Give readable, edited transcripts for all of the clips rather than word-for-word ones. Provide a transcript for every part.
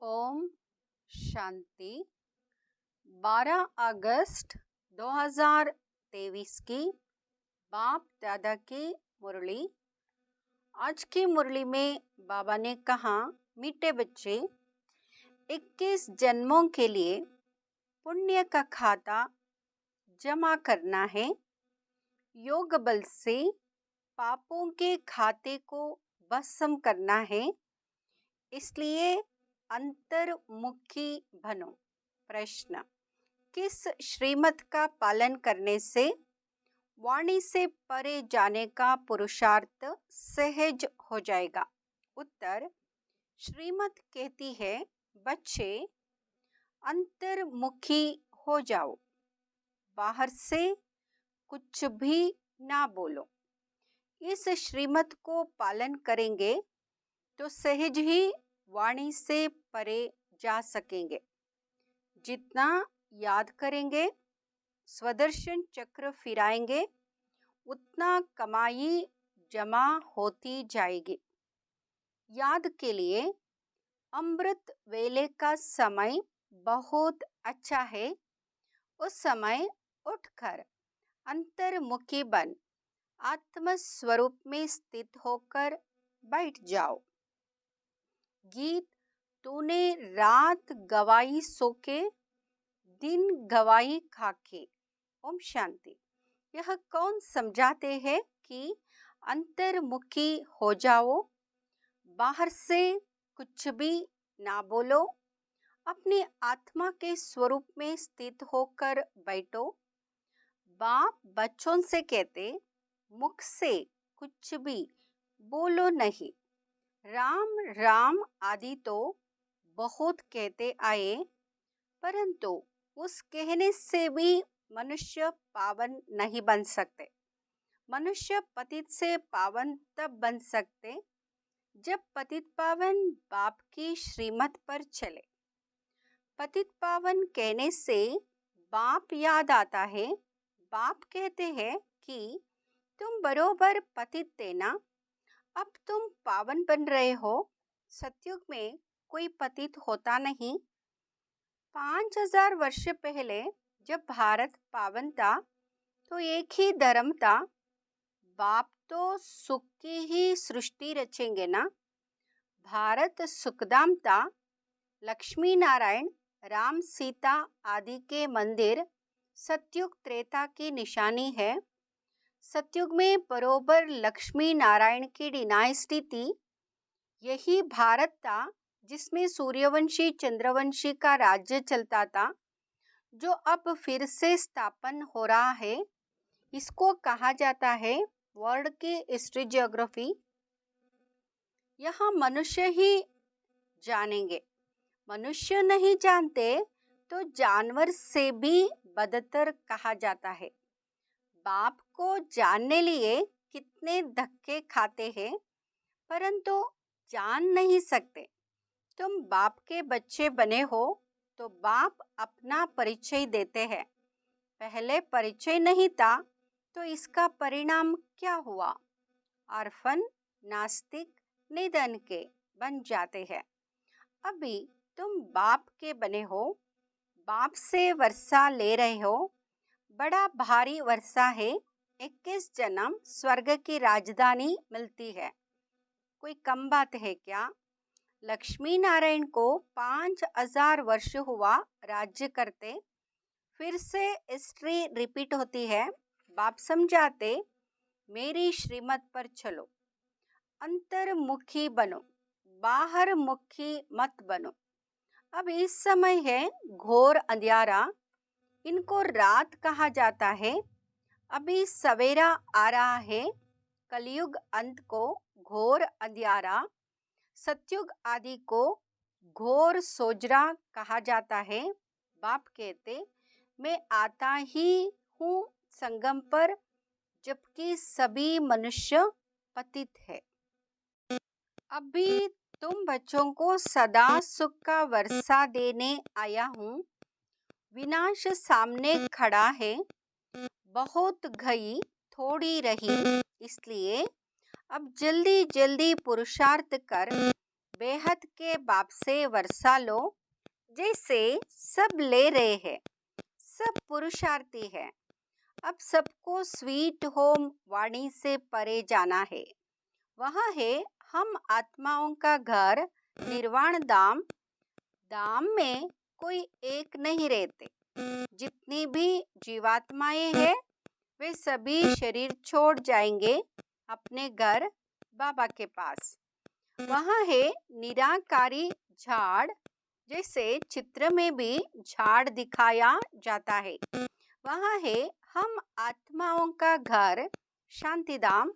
ओम शांति। 12 अगस्त 2023 की बाप दादा की मुरली। आज की मुरली में बाबा ने कहा, मीठे बच्चे, 21 जन्मों के लिए पुण्य का खाता जमा करना है। योग बल से पापों के खाते को भस्म करना है। इसलिए अंतर्मुखी बनो। प्रश्न: किस श्रीमत का पालन करने से वाणी से परे जाने का पुरुषार्थ सहज हो जाएगा? उत्तर: श्रीमत कहती है, बच्चे अंतर्मुखी हो जाओ, बाहर से कुछ भी ना बोलो। इस श्रीमत को पालन करेंगे तो सहज ही वाणी से परे जा सकेंगे। जितना याद करेंगे, स्वदर्शन चक्र फिराएंगे, उतना कमाई जमा होती जाएगी। याद के लिए अमृत वेले का समय बहुत अच्छा है। उस समय उठकर अंतर्मुखी बन आत्म स्वरूप में स्थित होकर बैठ जाओ। गीत: तूने रात गवाई सोके, दिन गवाई खाके। ओम शांति। यह कौन समझाते हैं कि अंतर्मुखी हो जाओ, बाहर से कुछ भी ना बोलो, अपनी आत्मा के स्वरूप में स्थित होकर बैठो। बाप बच्चों से कहते, मुख से कुछ भी बोलो नहीं। राम राम आदि तो बहुत कहते आए, परंतु उस कहने से भी मनुष्य पावन नहीं बन सकते। मनुष्य पतित से पावन तब बन सकते जब पतित पावन बाप की श्रीमत पर चले। पतित पावन कहने से बाप याद आता है। बाप कहते हैं कि तुम बरोबर पतित थे ना, अब तुम पावन बन रहे हो। सतयुग में कोई पतित होता नहीं। 5000 वर्ष पहले जब भारत पावन था तो एक ही धर्म था। बाप तो सुख की ही सृष्टि रचेंगे ना। भारत सुखधाम था। लक्ष्मी नारायण, राम सीता आदि के मंदिर सतयुग त्रेता की निशानी है। सतयुग में बरोबर लक्ष्मी नारायण की डिनाइस्टी थी। यही भारत था जिसमें सूर्यवंशी चंद्रवंशी का राज्य चलता था, जो अब फिर से स्थापन हो रहा है। इसको कहा जाता है वर्ल्ड की हिस्ट्री जियोग्राफी। यहाँ मनुष्य ही जानेंगे। मनुष्य नहीं जानते तो जानवर से भी बदतर कहा जाता है। बाप को जानने लिए कितने धक्के खाते हैं, परंतु जान नहीं सकते। तुम बाप के बच्चे बने हो तो बाप अपना परिचय देते हैं। पहले परिचय नहीं था तो इसका परिणाम क्या हुआ? ऑर्फन, नास्तिक, निधन के बन जाते हैं। अभी तुम बाप के बने हो, बाप से वर्षा ले रहे हो। बड़ा भारी वर्षा है। 21 जन्म स्वर्ग की राजधानी मिलती है। कोई कम बात है क्या? लक्ष्मी नारायण को 5000 वर्ष हुआ राज्य करते। फिर से हिस्ट्री रिपीट होती है। बाप समझाते, मेरी श्रीमत पर चलो, अंतर्मुखी बनो, बाहर मुखी मत बनो। अब इस समय है घोर अंधियारा। इनको रात कहा जाता है। अभी सवेरा आ रहा है। कलयुग अंत को घोर अंधियारा, सतयुग आदि को घोर सोजरा कहा जाता है। बाप कहते, मैं आता ही हूँ संगम पर, जबकि सभी मनुष्य पतित है। अभी तुम बच्चों को सदा सुख का वर्षा देने आया हूँ। विनाश सामने खड़ा है। बहुत गई थोड़ी रही, इसलिए अब जल्दी जल्दी पुरुषार्थ कर बेहद के बाप से वर्षा लो, जैसे सब ले रहे हैं, सब पुरुषार्थी है। अब सबको स्वीट होम वाणी से परे जाना है। वहाँ है हम आत्माओं का घर, निर्वाण धाम। धाम में कोई एक नहीं रहते। जितनी भी जीवात्माएं हैं वे सभी शरीर छोड़ जाएंगे अपने घर बाबा के पास। वहाँ है निराकारी झाड़, जैसे चित्र में भी झाड़ दिखाया जाता है। वहाँ है हम आत्माओं का घर, शांतिधाम।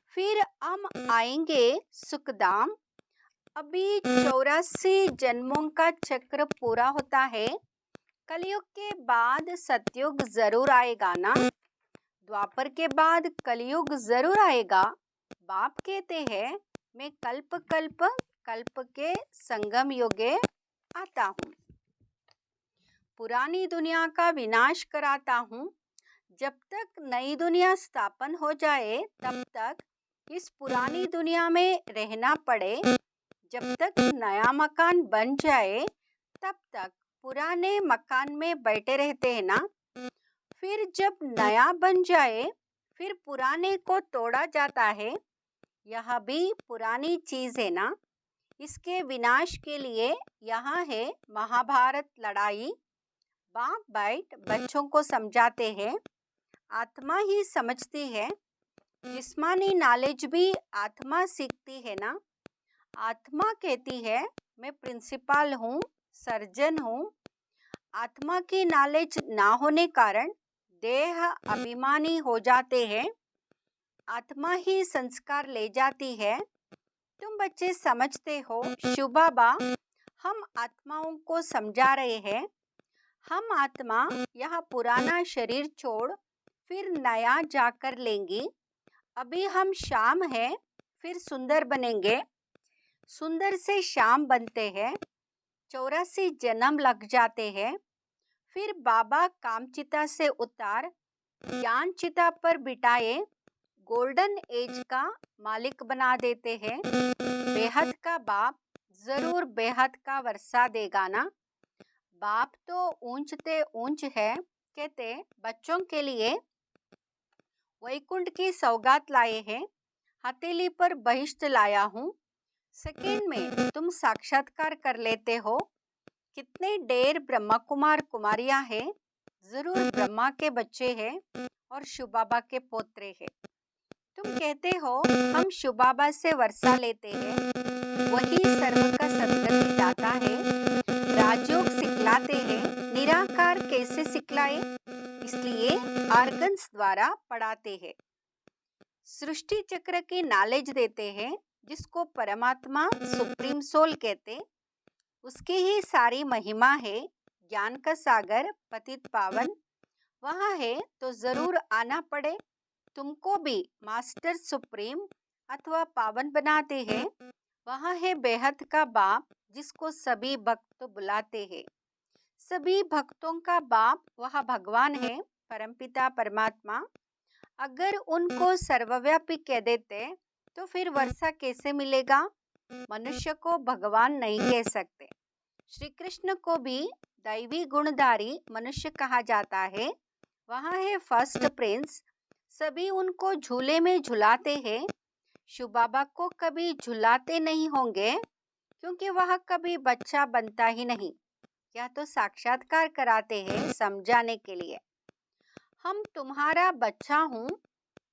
फिर हम आएंगे सुखधाम। अभी 84 जन्मों का चक्र पूरा होता है। कलयुग के बाद सतयुग जरूर आएगा ना। द्वापर के बाद कलयुग जरूर आएगा। बाप कहते हैं मैं कल्प कल्प कल्प के संगम युगे आता हूँ। पुरानी दुनिया का विनाश कराता हूँ। जब तक नई दुनिया स्थापन हो जाए तब तक इस पुरानी दुनिया में रहना पड़े। जब तक नया मकान बन जाए तब तक पुराने मकान में बैठे रहते हैं ना। फिर जब नया बन जाए फिर पुराने को तोड़ा जाता है। यह भी पुरानी चीज है ना। इसके विनाश के लिए यहाँ है महाभारत लड़ाई। बाप बैठ बच्चों को समझाते हैं। आत्मा ही समझती है। जिस्मानी नॉलेज भी आत्मा सीखती है ना। आत्मा कहती है मैं प्रिंसिपल हूँ, सर्जन हूँ। आत्मा की नॉलेज ना होने कारण देह अभिमानी हो जाते हैं। आत्मा ही संस्कार ले जाती है। तुम बच्चे समझते हो शिव बाबा हम आत्माओं को समझा रहे हैं। हम आत्मा यह पुराना शरीर छोड़ फिर नया जाकर लेंगी। अभी हम शाम हैं, फिर सुंदर बनेंगे। सुंदर से शाम बनते हैं। 84 जन्म लग जाते हैं। फिर बाबा कामचिता से उतार ज्ञान चिता पर बिठाए गोल्डन एज का मालिक बना देते हैं। बेहद का बाप जरूर बेहद का वर्षा देगा ना। बाप तो ऊंचते ऊंच है। कहते बच्चों के लिए वैकुंठ की सौगात लाए हैं। हथेली पर बहिष्ट लाया हूँ। सेकेंड में तुम साक्षात्कार कर लेते हो। कितने ढेर ब्रह्मा कुमार कुमारियां हैं। जरूर ब्रह्मा के बच्चे हैं और शिव बाबा के पोत्रे हैं। तुम कहते हो हम शिव बाबा से वर्षा लेते हैं। वही सर्व का सद्गति दाता है। राजयोग सिखलाते हैं। निराकार कैसे सिखलाए, इसलिए आर्गन्स द्वारा पढ़ाते हैं। सृष्टि चक्र की नॉलेज देते हैं, जिसको परमात्मा सुप्रीम सोल कहते। उसकी ही सारी महिमा है। ज्ञान का सागर पतित पावन वहाँ है तो जरूर आना पड़े। तुमको भी मास्टर सुप्रीम अथवा पावन बनाते हैं। वहाँ है बेहद का बाप, जिसको सभी भक्त बुलाते हैं। सभी भक्तों का बाप वह भगवान है, परमपिता परमात्मा। अगर उनको सर्वव्यापी कह देते तो फिर वर्षा कैसे मिलेगा। मनुष्य को भगवान नहीं कह सकते। श्री कृष्ण को भी दैवी गुणधारी मनुष्य कहा जाता है। वहाँ है फर्स्ट प्रिंस। सभी उनको झूले में झुलाते हैं। शिव बाबा को कभी झुलाते नहीं होंगे, क्योंकि वह कभी बच्चा बनता ही नहीं। यह तो साक्षात्कार कराते हैं समझाने के लिए। हम तुम्हारा बच्चा हूँ,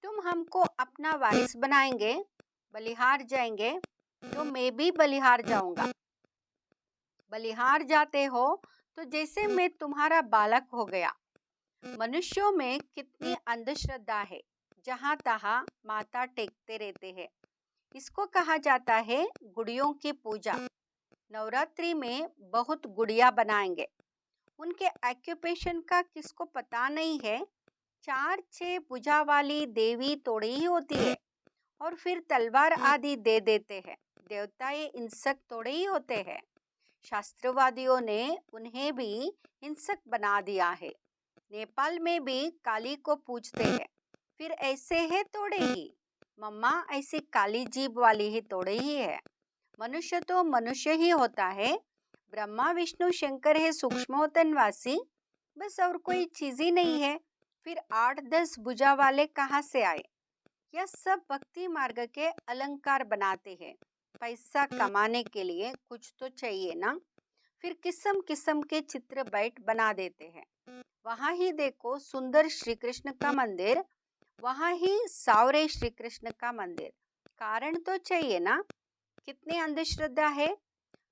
तुम हमको अपना वारिस बनाएंगे। बलिहार जाएंगे तो मैं भी बलिहार जाऊंगा। बलिहार जाते हो तो जैसे मैं तुम्हारा बालक हो गया। मनुष्यों में कितनी अंधश्रद्धा है। जहाँ तहाँ माथा टेकते रहते हैं। इसको कहा जाता है गुड़ियों की पूजा। नवरात्रि में बहुत गुड़िया बनाएंगे। उनके ऑक्यूपेशन का किसको पता नहीं है। 4-6 भुजा वाली देवी थोड़ी ही होती है और फिर तलवार आदि दे देते हैं। देवताएं हिंसक थोड़े ही होते हैं। शास्त्रवादियों ने उन्हें भी हिंसक बना दिया है। नेपाल में भी काली को पूजते हैं। फिर ऐसे है थोड़े ही। मम्मा ऐसी काली जीभ वाली ही थोड़े ही है। मनुष्य तो मनुष्य ही होता है, ब्रह्मा विष्णु शंकर है सूक्ष्मोतनवासी, बस और कोई चीज ही नहीं है। फिर 8-10 भुजा वाले कहाँ से आए? यह सब भक्ति मार्ग के अलंकार बनाते हैं। पैसा कमाने के लिए कुछ तो चाहिए ना। फिर किस्म किस्म के चित्र बैठ बना देते हैं। वहां ही देखो सुंदर श्री कृष्ण का मंदिर, वहां ही सावरे श्री कृष्ण का मंदिर। कारण तो चाहिए ना। कितनी अंधश्रद्धा है।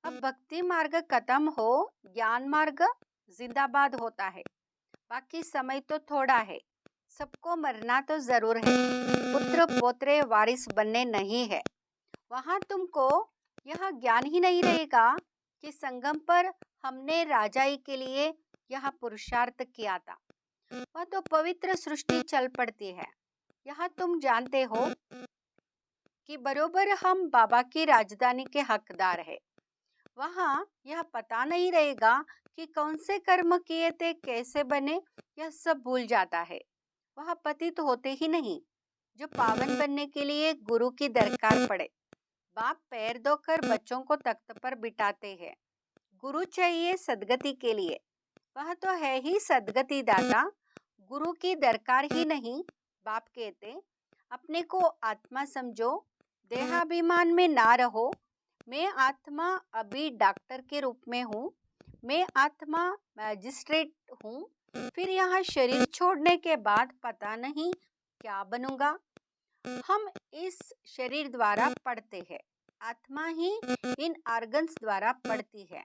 अब भक्ति मार्ग खत्म हो, ज्ञान मार्ग जिंदाबाद होता है। बाकी समय तो थोड़ा है, सबको मरना तो जरूर है। पुत्र पोत्रे वारिस बनने नहीं है। वहां तुमको यह ज्ञान ही नहीं रहेगा कि संगम पर हमने राजाई के लिए यह पुरुषार्थ किया था। वह तो पवित्र सृष्टि चल पड़ती है। यह तुम जानते हो कि बरोबर हम बाबा की राजधानी के हकदार है। वहाँ यह पता नहीं रहेगा कि कौन से कर्म किए थे, कैसे बने, यह सब भूल जाता है। वह पतित होते ही नहीं। जो पावन बनने के लिए गुरु की दरकार पड़े, बाप पैर धोकर बच्चों को तख्त पर बिठाते हैं। गुरु चाहिए सदगति के लिए, वह तो है ही सदगति दाता। गुरु की दरकार ही नहीं। बाप कहते अपने को आत्मा समझो, देहाभिमान में ना रहो। मैं आत्मा अभी डॉक्टर के रूप में हूँ, मैं आत्मा मैजिस्ट्रेट हूँ। फिर यहाँ शरीर छोड़ने के बाद पता नहीं क्या बनूंगा। हम इस शरीर द्वारा पढ़ते हैं, आत्मा ही इन ऑर्गन्स द्वारा पढ़ती है,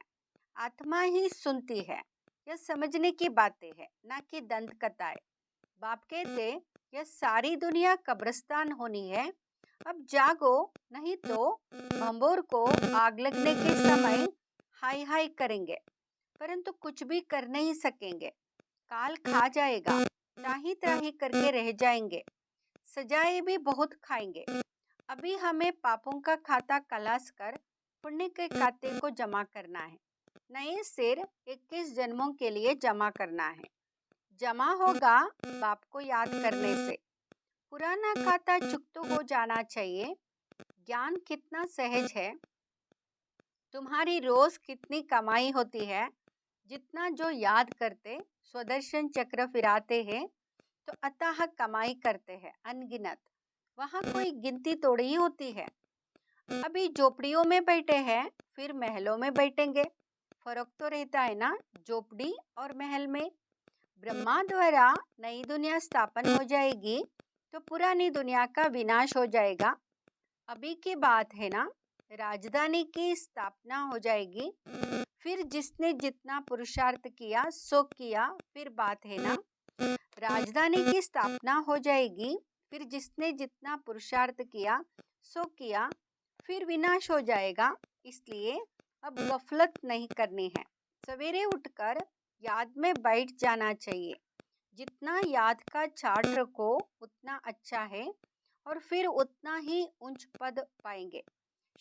आत्मा ही सुनती है। यह समझने की बातें है, ना कि दंत कथाएं। बाप कहते यह सारी दुनिया कब्रिस्तान होनी है। अब जागो, नहीं तो भंबोर को आग लगने के समय हाय हाय करेंगे, परंतु कुछ भी कर नहीं सकेंगे। काल खा जाएगा, त्राही त्राही करके रह जाएंगे, सजाए भी बहुत खाएंगे। अभी हमें पापों का खाता खलास कर पुण्य के खाते को जमा करना है। नए सिर 21 जन्मों के लिए जमा करना है। जमा होगा बाप को याद करने से। पुराना खाता चुकता हो जाना चाहिए। ज्ञान कितना सहज है। तुम्हारी रोज कितनी कमाई होती है। जितना जो याद करते, स्वदर्शन चक्र फिराते हैं तो अतः कमाई करते हैं अनगिनत। वहाँ कोई गिनती थोड़ी ही होती है। अभी झोपड़ियों में बैठे हैं, फिर महलों में बैठेंगे। फर्क तो रहता है ना झोपड़ी और महल में। ब्रह्मा द्वारा नई दुनिया स्थापन हो जाएगी तो पुरानी दुनिया का विनाश हो जाएगा। अभी की बात है ना, राजधानी की स्थापना हो जाएगी। फिर जिसने जितना पुरुषार्थ किया सो किया। फिर बात है ना, राजधानी की स्थापना हो जाएगी। फिर जिसने जितना पुरुषार्थ किया सो किया। फिर विनाश हो जाएगा। इसलिए अब गफलत नहीं करनी है। सवेरे उठकर याद में बैठ जाना चाहिए। जितना याद का चार्ट रखो उतना अच्छा है, और फिर उतना ही उच्च पद पाएंगे।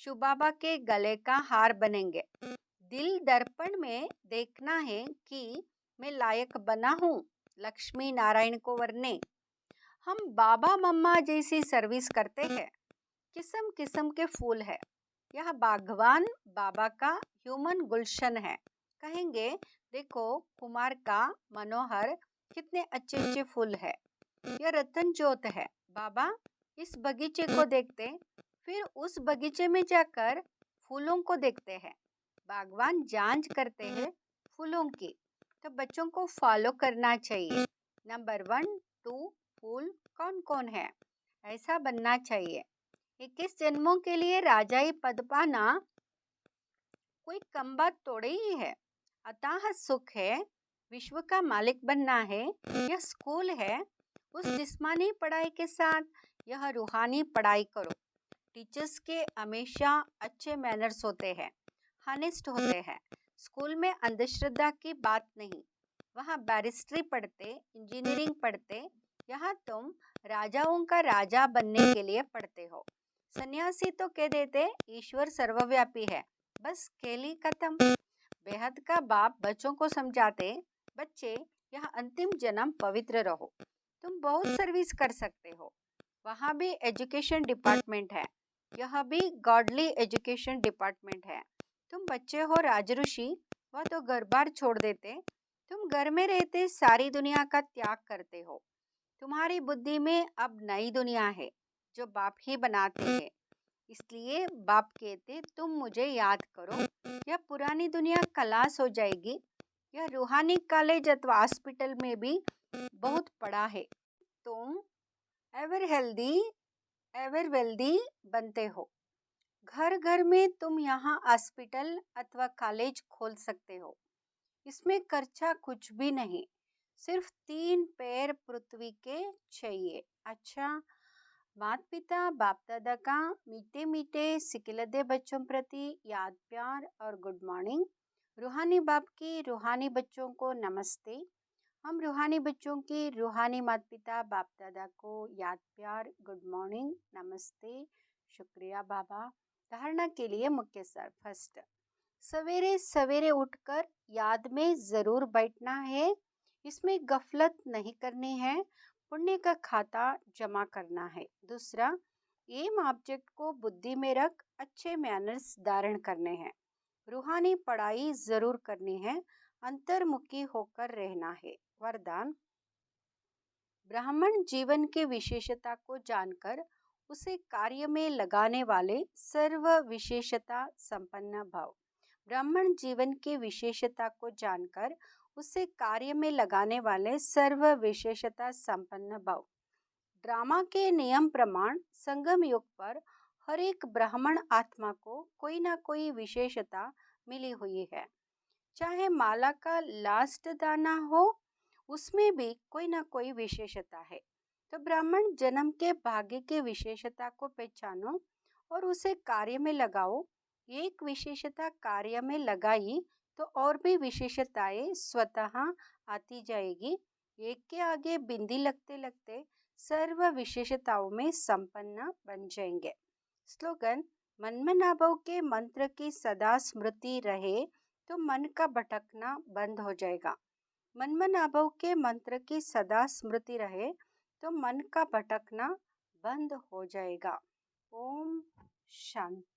शिव बाबा के गले का हार बनेंगे। दिल दर्पण में देखना है कि मैं लायक बना हूँ लक्ष्मी नारायण को वरने। हम बाबा मम्मा जैसी सर्विस करते हैं। किस्म किस्म के फूल है। यह भगवान बाबा का ह्यूमन गुलशन है। कहेंगे देखो कुमार का मनोहर कितने अच्छे अच्छे फूल है। यह रतन ज्योत है। बाबा इस बगीचे को देखते, फिर उस बगीचे में जाकर फूलों को देखते हैं। भगवान जांच करते हैं फूलों की। तो बच्चों को फॉलो करना चाहिए। नंबर 1, 2 फूल कौन कौन है, ऐसा बनना चाहिए। 21 जन्मों के लिए राजाई पद पाना कोई कम बात थोड़ी ही है। अतः सुख है, विश्व का मालिक बनना है। यह स्कूल है। उस जिस्मानी पढ़ाई के साथ यह रूहानी पढ़ाई करो। टीचर्स के हमेशा अच्छे मैनर्स होते हैं, हॉनेस्ट होते हैं। स्कूल में अंधश्रद्धा की बात नहीं। वहाँ बैरिस्ट्री पढ़ते, इंजीनियरिंग पढ़ते। यहाँ तुम राजाओं का राजा बनने के लिए पढ़ते हो। सन्यासी तो कह देते ईश्वर सर्वव्यापी है, बस खेली खत्म। बेहद का बाप बच्चों को समझाते, बच्चे यह अंतिम जन्म पवित्र रहो, तुम बहुत सर्विस कर सकते हो। वहाँ भी एजुकेशन डिपार्टमेंट है। यह भी गॉडली एजुकेशन डिपार्टमेंट है। तुम बच्चे हो राजऋषि, वह तो घर बार छोड़ देते। तुम घर में रहते सारी दुनिया का त्याग करते हो। तुम्हारी बुद्धि में अब नई दुनिया है जो बाप ही बनाते हैं। इसलिए बाप कहते तुम मुझे याद करो, यह पुरानी दुनिया खलास हो जाएगी। यह रूहानी कॉलेज अथवा हॉस्पिटल में भी बहुत पड़ा है। तुम एवर हेल्दी एवर वेल्दी बनते हो। घर घर में तुम यहाँ हॉस्पिटल अथवा कॉलेज खोल सकते हो। इसमें खर्चा कुछ भी नहीं, सिर्फ 3 पैर पृथ्वी के चाहिए। अच्छा, माता पिता बाप दादा का मीठे मीठे सिकिलदे बच्चों प्रति याद प्यार और गुड मॉर्निंग। रूहानी बाप की रूहानी बच्चों को नमस्ते। हम रूहानी बच्चों की रूहानी माता पिता बाप दादा को याद प्यार गुड मॉर्निंग नमस्ते शुक्रिया बाबा। धारणा के लिए मुख्य सार। फर्स्ट, सवेरे सवेरे उठकर याद में ज़रूर बैठना है। इसमें गफलत नहीं करनी है, पुण्य का खाता जमा करना है। दूसरा, एम ऑब्जेक्ट को बुद्धि में रख अच्छे मैनर्स धारण करने हैं। रूहानी पढ़ाई ज़रूर करनी है, अंतर्मुखी होकर रहना है। वरदान, ब्राह्मण जीवन की विशेषता को जानकर उसे कार्य में लगाने वाले सर्व विशेषता संपन्न भव। ब्राह्मण जीवन की विशेषता को जानकर उसे कार्य में लगाने वाले सर्व विशेषता संपन्न भव। ड्रामा के नियम प्रमाण संगम युग पर हर एक ब्राह्मण आत्मा को कोई ना कोई विशेषता मिली हुई है। चाहे माला का लास्ट दाना हो, उसमें भी कोई ना कोई विशेषता है। तो ब्राह्मण जन्म के भाग्य की विशेषता को पहचानो और उसे कार्य में लगाओ। एक विशेषता कार्य में लगाई तो और भी विशेषताएं स्वतः आती जाएगी। एक के आगे बिंदी लगते लगते सर्व विशेषताओं में संपन्न बन जाएंगे। स्लोगन, मनमनाभव के मंत्र की सदा स्मृति रहे तो मन का भटकना बंद हो जाएगा। मनमनाभव के मंत्र की सदा स्मृति रहे तो मन का भटकना बंद हो जाएगा। ओम शांति।